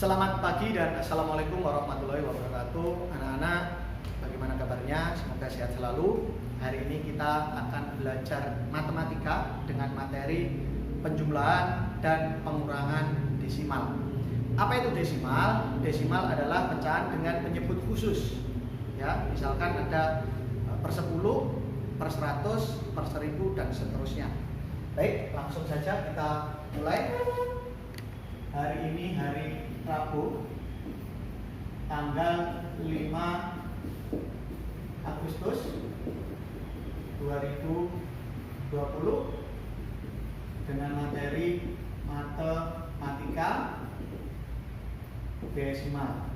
Selamat pagi dan Assalamualaikum warahmatullahi wabarakatuh. Anak-anak, bagaimana kabarnya? Semoga sehat selalu. Hari ini kita akan belajar matematika dengan materi penjumlahan dan pengurangan desimal. Apa itu desimal? Desimal adalah pecahan dengan penyebut khusus. Ya, misalkan ada per 10, per 100, per 1000 dan seterusnya. Baik, langsung saja kita mulai. Hari ini hari Rabu, tanggal 5 Agustus 2020 dengan materi matematika desimal.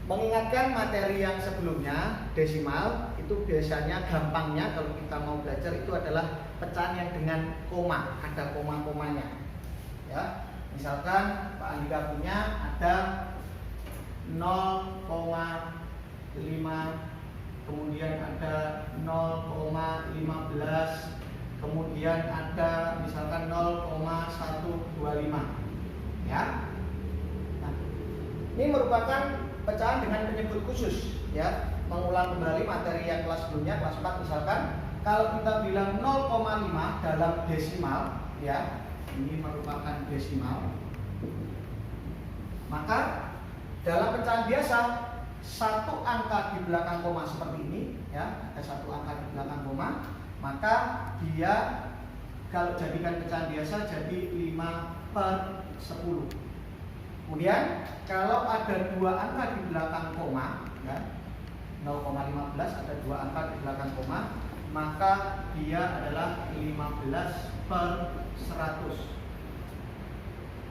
Mengingatkan materi yang sebelumnya, desimal itu biasanya gampangnya kalau kita mau belajar itu adalah pecahan yang dengan koma, ada koma-komanya. Ya, misalkan Pak Andika punya ada 0,5, kemudian ada 0,15, kemudian ada misalkan 0,125. Ya. Nah, ini merupakan pecahan dengan penyebut khusus, ya. Mengulang kembali materi yang kelas sebelumnya, kelas 4 misalkan, kalau kita bilang 0,5 dalam desimal, ya, ini merupakan desimal, maka dalam pecahan biasa satu angka di belakang koma seperti ini, ya, ada satu angka di belakang koma, maka dia kalau jadikan pecahan biasa jadi 5/10. Kemudian kalau ada dua angka di belakang koma, ya, 0,15 ada dua angka di belakang koma, maka dia adalah 15/100.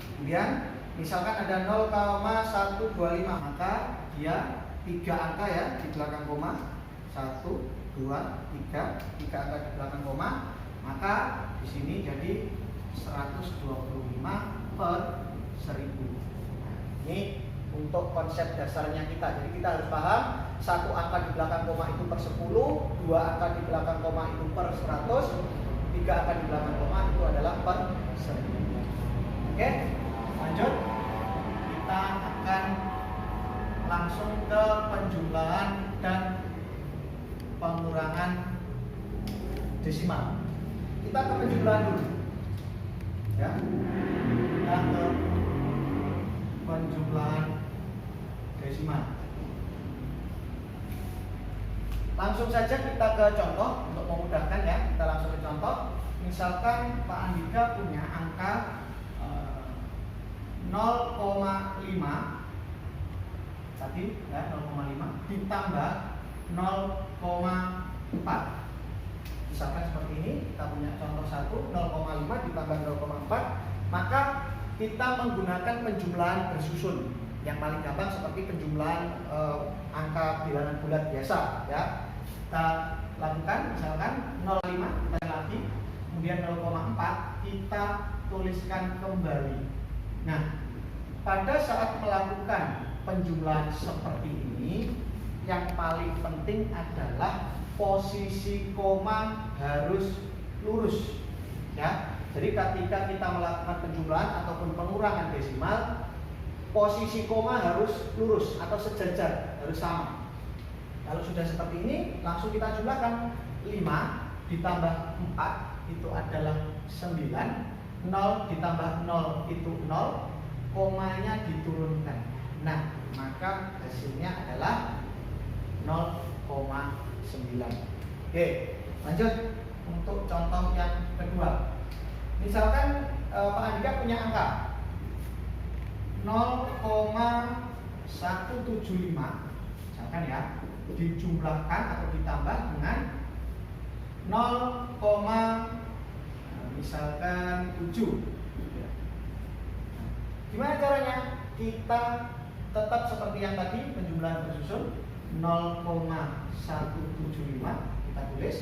Kemudian misalkan ada 0,125, maka dia tiga angka ya di belakang koma, 1, 2, 3, tiga angka di belakang koma, maka di sini jadi 125/1000. Ini untuk konsep dasarnya kita. Jadi kita harus paham satu angka di belakang koma itu per 10, dua angka di belakang koma itu per 100, tiga angka di belakang koma itu adalah per 1000. Oke, lanjut. Kita akan langsung ke penjumlahan dan pengurangan desimal. Kita ke penjumlahan dulu. Ya. Kita ke penjumlahan desimal. Langsung saja kita ke contoh untuk memudahkan ya. Kita langsung ke contoh. Misalkan Pak Andika punya angka 0,5 tadi ya, 0,5 ditambah 0,4. Misalkan seperti ini, kita punya contoh 1, 0,5 ditambah 0,4, maka kita menggunakan penjumlahan bersusun. Yang paling gampang seperti penjumlahan angka bilangan bulat biasa ya. Kita lakukan misalkan 0,5 kita lagi, kemudian 0,4 kita tuliskan kembali. Nah, pada saat melakukan penjumlahan seperti ini, yang paling penting adalah posisi koma harus lurus ya. Jadi ketika kita melakukan penjumlahan ataupun pengurangan desimal, posisi koma harus lurus atau sejajar, harus sama. Kalau sudah seperti ini, langsung kita jumlahkan. 5 ditambah 4 itu adalah 9, 0 ditambah 0 itu 0, komanya diturunkan. Nah, maka hasilnya adalah 0,9. Oke, lanjut untuk contoh yang kedua. Misalkan Pak Andika punya angka 0,175, misalkan ya, dijumlahkan atau ditambah dengan 0,7. Gimana caranya? Kita tetap seperti yang tadi, penjumlahan bersusun 0,175 kita tulis.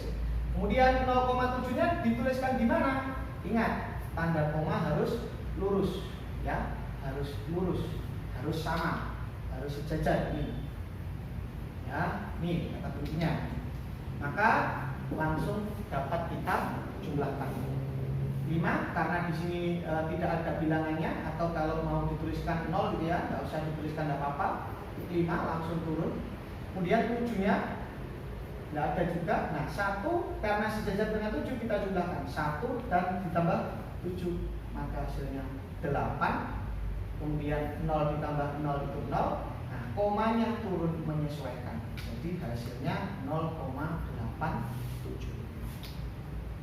Kemudian 0,7-nya dituliskan di mana? Ingat, tanda koma harus lurus ya, harus lurus, harus sama, harus sejajar ini. Ya, nih kata kuncinya. Maka langsung dapat kita jumlahkan. 5 karena di sini tidak ada bilangannya, atau kalau mau dituliskan 0 gitu ya, nggak usah dituliskan nggak apa-apa. 5 langsung turun. Kemudian 7-nya nggak ada juga. Nah 1 karena sejajar dengan 7 kita jumlahkan 1 dan ditambah 7, maka hasilnya 8. Kemudian 0 ditambah 0 itu 0. Nah komanya turun menyesuaikan, jadi hasilnya 0,87.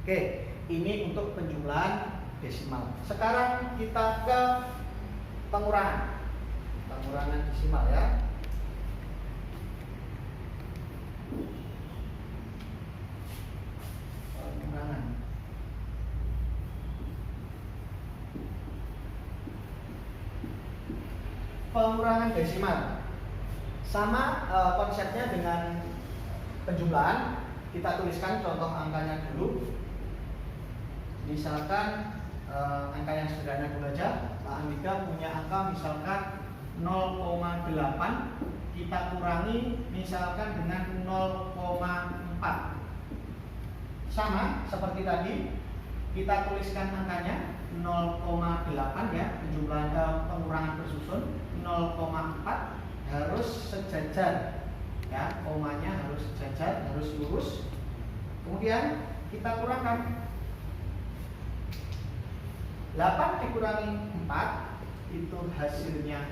Oke, ini untuk penjumlahan desimal. Sekarang kita ke pengurangan desimal ya. Pengurangan desimal sama konsepnya dengan penjumlahan. Kita tuliskan contoh angkanya dulu. Misalkan angka yang sederhana dulu aja. Pak Andika punya angka misalkan 0,8, kita kurangi misalkan dengan 0,4. Sama seperti tadi, kita tuliskan angkanya 0,8 ya, penjumlahan pengurangan bersusun. 0,4 harus sejajar ya, komanya harus sejajar, harus lurus. Kemudian kita kurangkan 8 dikurangi 4 itu hasilnya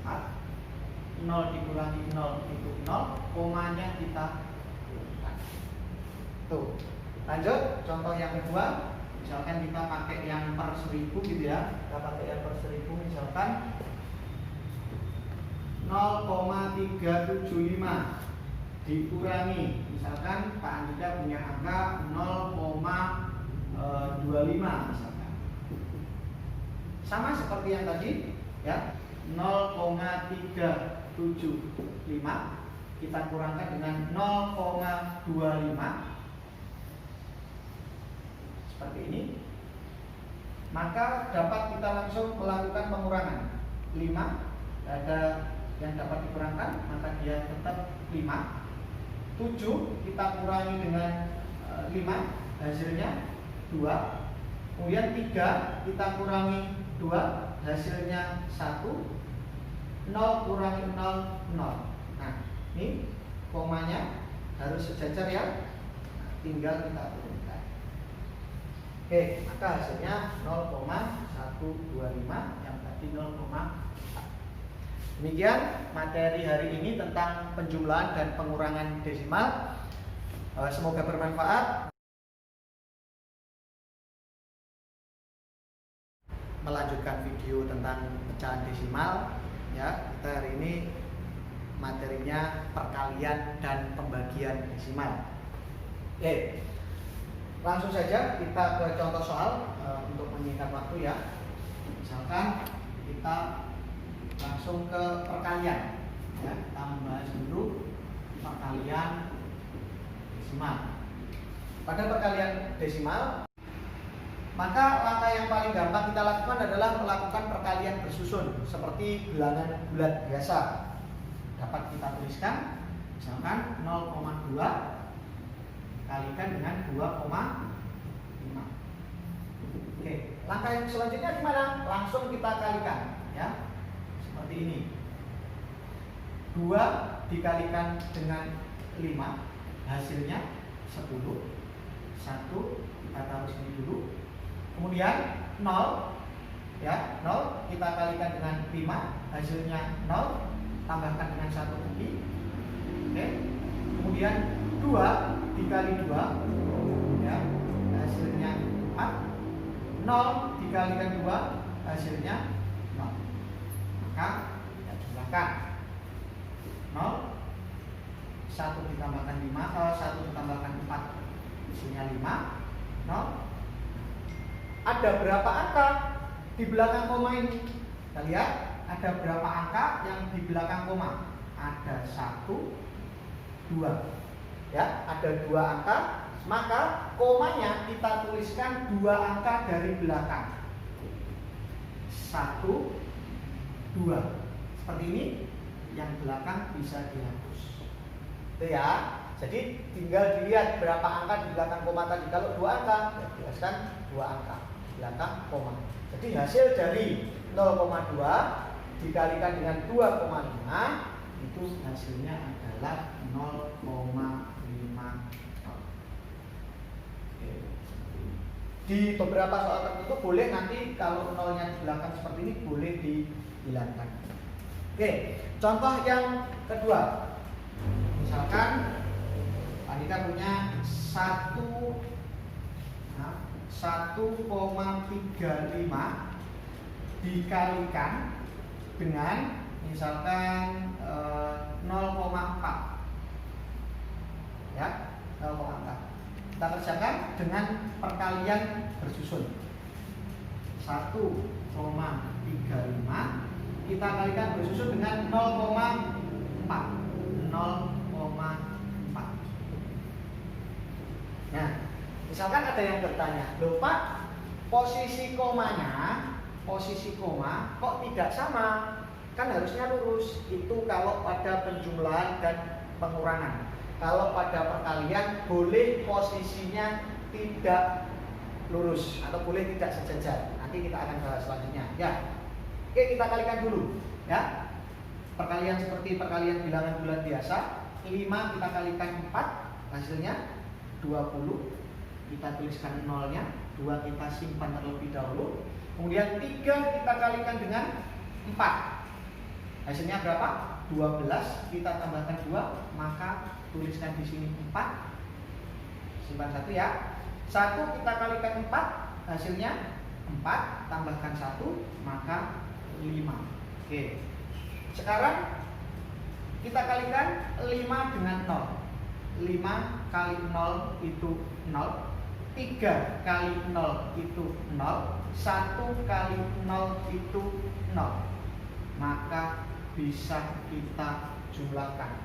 4. 0 dikurangi 0 itu 0, komanya kita kurangkan. Tuh, lanjut contoh yang kedua. Misalkan kita pakai yang per 1000 gitu ya, kita pakai yang per 1000 misalkan 0,375 dikurangi, misalkan Pak Andika punya angka 0,25 misalkan. Sama seperti yang tadi ya, 0,375 kita kurangkan dengan 0,25 seperti ini, maka dapat kita langsung melakukan pengurangan. 5 ada yang dapat dikurangkan, maka dia tetap 5. 7 kita kurangi dengan 5, hasilnya 2. Kemudian 3 kita kurangi 2, hasilnya 1. 0 kurangi 0, 0. Nah ini komanya harus sejajar ya, tinggal kita turunkan. Oke, maka hasilnya 0,125, yang tadi 0,4. Demikian materi hari ini tentang penjumlahan dan pengurangan desimal. Semoga bermanfaat. Melanjutkan video tentang pecahan desimal ya. Kita hari ini materinya perkalian dan pembagian desimal. Oke, langsung saja kita ke contoh soal untuk menyingkat waktu ya. Misalkan kita langsung ke perkalian ya, kita membahas dulu perkalian desimal. Pada perkalian desimal, maka langkah yang paling gampang kita lakukan adalah melakukan perkalian bersusun seperti bilangan bulat biasa. Dapat kita tuliskan misalkan 0,2 kalikan dengan 2,5. Oke, langkah yang selanjutnya gimana? Langsung kita kalikan ya. Seperti ini, 2 dikalikan dengan 5 hasilnya 10. 1 kita taruh sini dulu. Kemudian 0 ya, 0 kita kalikan dengan 5 hasilnya 0, tambahkan dengan 1 lagi. Oke. Kemudian 2 dikali 2 ya, hasilnya 4. 0 dikalikan 2 hasilnya 0. Maka kita jumlahkan 0, 1 ditambahkan 5, 1 ditambahkan 4 hasilnya 5, 0. Ada berapa angka di belakang koma ini? Kita lihat ada berapa angka yang di belakang koma. Ada 1, 2 ya, ada 2 angka. Maka komanya kita tuliskan 2 angka dari belakang, 1, 2. Seperti ini, yang belakang bisa dihapus. Itu ya. Jadi tinggal dilihat berapa angka di belakang koma tadi. Kalau 2 angka, ya jelaskan 2 angka di belakang koma. Jadi hasil dari 0,2 dikalikan dengan 2,5 itu hasilnya adalah 0,50. Di beberapa soal tertentu boleh nanti kalau nolnya di belakang seperti ini boleh dihilangkan. Oke, contoh yang kedua. Misalkan Andika punya 1,35 dikalikan dengan misalkan 0,4 ya, 0,4. Kita kerjakan dengan perkalian bersusun. 1,35 kita kalikan bersusun dengan 0,4. 0,4. Nah, misalkan ada yang bertanya, loh Pak, posisi koma kok tidak sama? Kan harusnya lurus. Itu kalau pada penjumlahan dan pengurangan. Kalau pada perkalian boleh posisinya tidak lurus atau boleh tidak sejajar. Nanti kita akan bahas selanjutnya. Ya, oke, kita kalikan dulu. Ya, perkalian seperti perkalian bilangan bulan biasa. 5 kita kalikan 4, hasilnya 20. Kita tuliskan nolnya. 2 kita simpan terlebih dahulu. Kemudian 3 kita kalikan dengan 4. Hasilnya berapa? 12. Kita tambahkan 2, maka tuliskan di sini 4. Simpan 1 ya. 1 kita kalikan 4, hasilnya 4, tambahkan 1, maka 5. Oke. Sekarang kita kalikan 5 dengan 0. 5 kali 0 itu 0. 3 kali 0 itu 0. 1 kali 0 itu 0. Maka bisa kita jumlahkan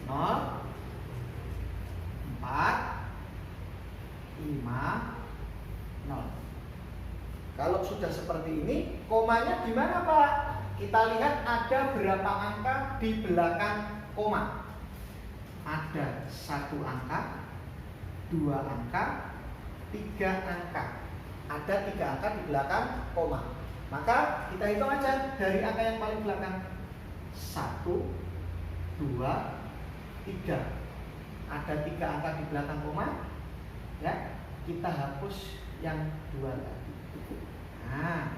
0, 4, 5, 0. Kalau sudah seperti ini, komanya di mana Pak? Kita lihat ada berapa angka di belakang koma. Ada 1 angka, 2 angka, 3 angka. Ada 3 angka di belakang koma. Maka kita hitung aja dari angka yang paling belakang. 1, 2, 3. Ada 3 angka di belakang koma. Ya, kita hapus yang 2 tadi. Nah,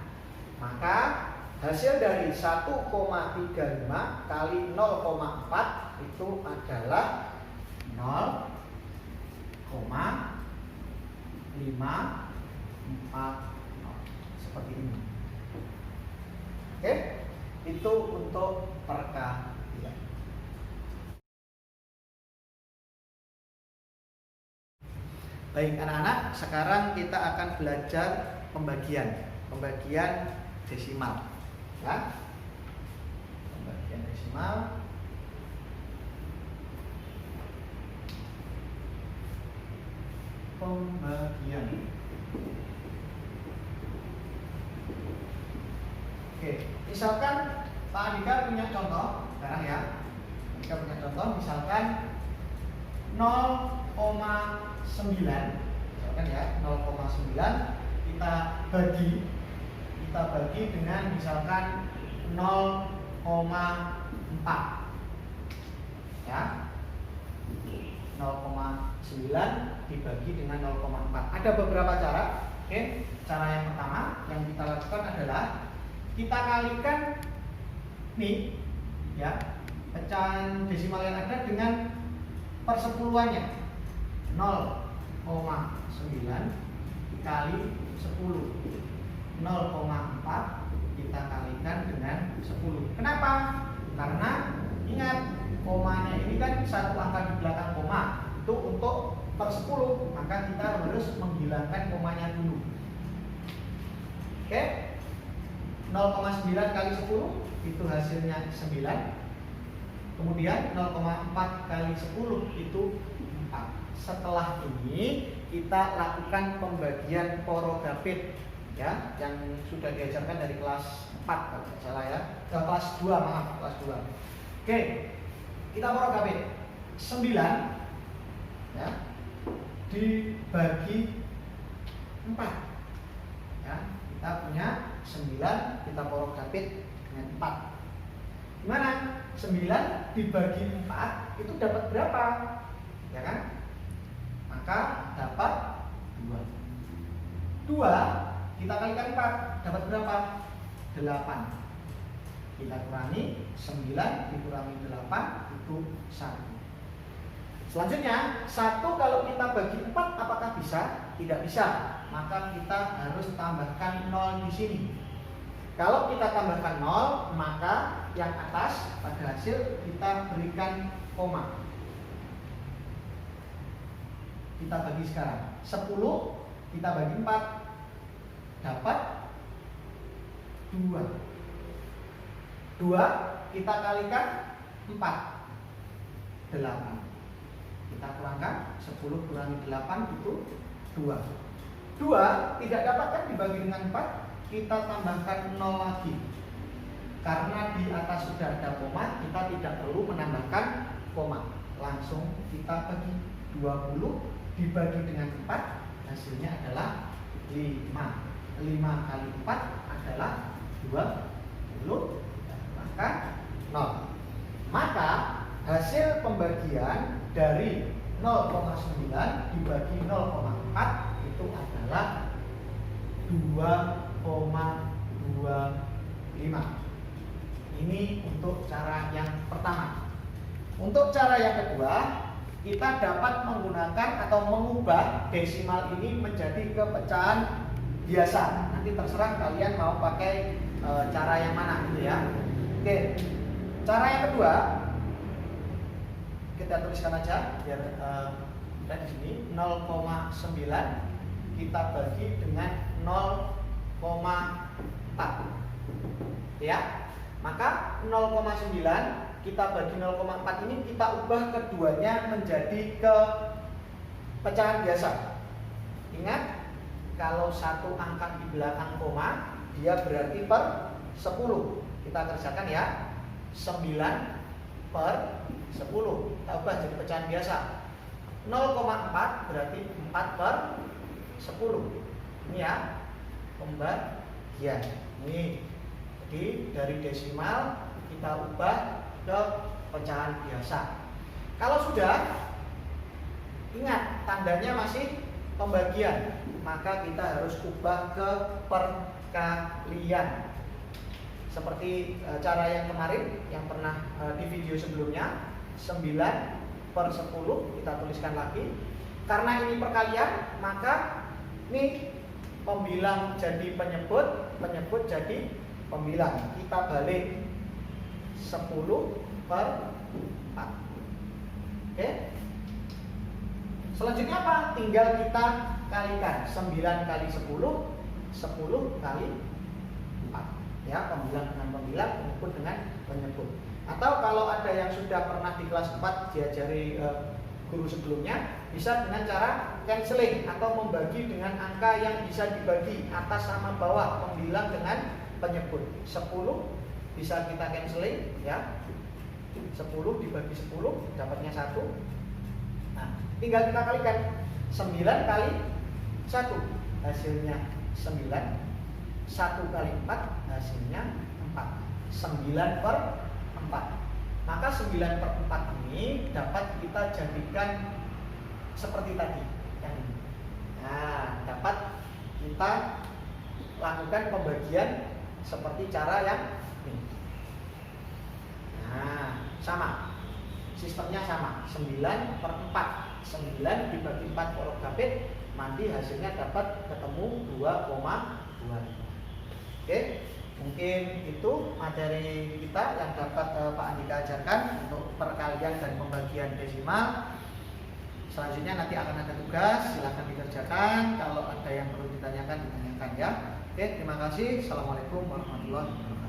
maka hasil dari 1,35 kali 0,4 itu adalah 0,540. Seperti ini. Oke, itu untuk perkalian. Baik anak-anak, sekarang kita akan belajar pembagian desimal. Ya, pembagian desimal. Oke, misalkan Pak Andika punya contoh sekarang ya. Andika punya contoh misalkan 0,9, misalkan ya 0,9 kita bagi dengan misalkan 0,4 ya, 0,9 dibagi dengan 0,4. Ada beberapa cara. Oke, cara yang pertama yang kita lakukan adalah kita kalikan nih ya, pecahan desimal yang ada dengan persepuluhannya. 0,9 dikali 10. 0,4 kita kalikan dengan 10. Kenapa? Karena ingat, komanya ini kan 1 angka di belakang koma. Itu untuk per 10, maka kita harus menghilangkan komanya dulu. Oke, 0,9 kali 10 itu hasilnya 9. Kemudian 0,4 kali 10 itu 4. Setelah ini kita lakukan pembagian porogapit ya, yang sudah diajarkan dari kelas 4 kalau tidak salah ya. Kelas 2, maaf, kelas 2. Oke, kita porogapit. 9 ya, dibagi 4 ya, kita punya 9 kita porok dapit dengan 4. Gimana? 9 dibagi 4 itu dapat berapa? Ya kan? Maka dapat 2 kita kalikan 4 dapat berapa? 8. Kita kurangi 9 dikurangi 8 itu 1. Selanjutnya 1 kalau kita bagi 4 apakah bisa? Tidak bisa. Maka kita harus tambahkan 0 di sini. Kalau kita tambahkan 0, maka yang atas pada hasil kita berikan koma. Kita bagi sekarang 10 kita bagi 4 dapat 2 kita kalikan 4 8. Kita kurangkan 10 kurangi 8 itu 2 tidak dapat kan dibagi dengan 4, kita tambahkan 0 lagi. Karena di atas sudah ada koma, kita tidak perlu menambahkan koma. Langsung kita bagi 20 dibagi dengan 4, hasilnya adalah 5. 5 kali 4 adalah 20, maka 0. Maka hasil pembagian dari 0,9 dibagi 0,4 itu adalah 2,25. Ini untuk cara yang pertama. Untuk cara yang kedua, kita dapat menggunakan atau mengubah desimal ini menjadi ke pecahan biasa. Nanti terserah kalian mau pakai cara yang mana gitu ya. Oke. Cara yang kedua kita tuliskan aja biar kita di sini 0,9 kita bagi dengan 0,4 ya. Maka 0,9 kita bagi 0,4 ini kita ubah keduanya menjadi ke pecahan biasa. Ingat, kalau satu angka di belakang koma dia berarti per 10. Kita kerjakan ya. 9 per 10 kita ubah jadi pecahan biasa. 0,4 berarti 4 per 10. Ini ya pembagian. Ini jadi dari desimal kita ubah ke pecahan biasa. Kalau sudah, ingat tandanya masih pembagian, maka kita harus ubah ke perkalian. Seperti cara yang kemarin yang pernah di video sebelumnya, 9 per 10 kita tuliskan lagi. Karena ini perkalian, maka ini pembilang jadi penyebut, penyebut jadi pembilang. Kita balik 10 per 4. Oke. Selanjutnya apa? Tinggal kita kalikan 9 kali 10, 10 kali 4. Ya, pembilang dengan pembilang, penyebut dengan penyebut. Atau kalau ada yang sudah pernah di kelas 4 diajari guru sebelumnya, bisa dengan cara cancelling atau membagi dengan angka yang bisa dibagi atas sama bawah, pembilang dengan penyebut. 10 bisa kita cancelling ya. 10 dibagi 10 dapatnya 1. Nah, tinggal kita kalikan 9 kali 1 hasilnya 9. 1 kali 4 hasilnya 4. 9 per 4. Maka 9 per 4 ini dapat kita jadikan seperti tadi yang ini. Nah, dapat kita lakukan pembagian seperti cara yang ini. Nah, sama. Sistemnya sama. 9 per 4. 9 dibagi 4 porok dapit, nanti hasilnya dapat ketemu 2,25. Oke, mungkin itu materi kita yang dapat Pak Andika ajarkan untuk perkalian dan pembagian desimal. Selanjutnya nanti akan ada tugas, silahkan dikerjakan. Kalau ada yang perlu ditanyakan, ditanyakan ya. Oke, terima kasih. Assalamualaikum warahmatullahi wabarakatuh.